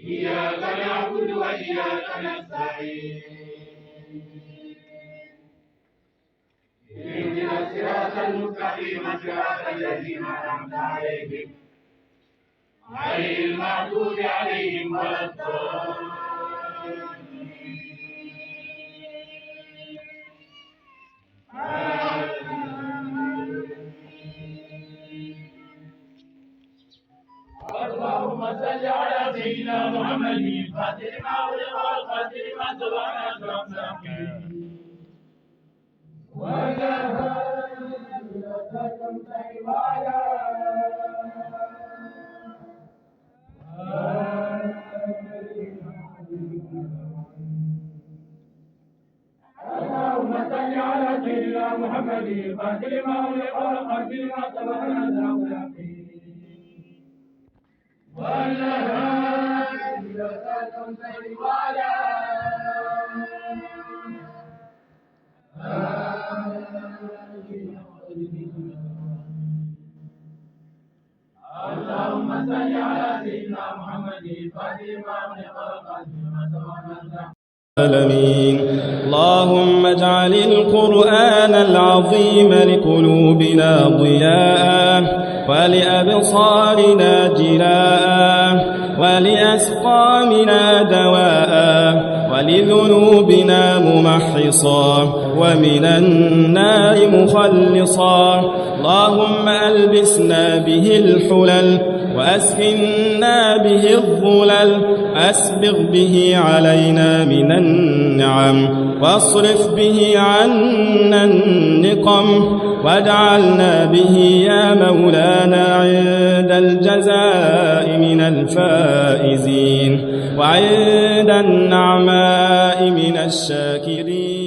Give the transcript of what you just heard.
إياك نعبد وإياك نستعين اهدنا الصراط المستقيم صراط الذين أنعمت عليهم غير المغضوب عليهم ولا الضالين اللهم صل على سيدنا محمد الفاتح لما أغلق والخاتم لما سبق ناصر المستقيم وعلى اللهم صل على سيدنا محمد الفاتح لما أغلق والخاتم لما سبق ناصر المستقيم وعلى اللهم صل على سيدنا محمد الفاتح لما أغلق والخاتم لما سبق ناصر العالمين. اللهم اجعل القرآن العظيم لقلوبنا ضياء ولأبصارنا جلاء ولأسقامنا دواء ولذنوبنا ممحصا ومن النار مخلصا. اللهم ألبسنا به الحلل وأسكننا به الظلل أسبغ به علينا من النعم واصرف به عنا النقم واجعلنا به يا مولانا عند الجزاء من الفائزين وعند النعماء من الشاكرين.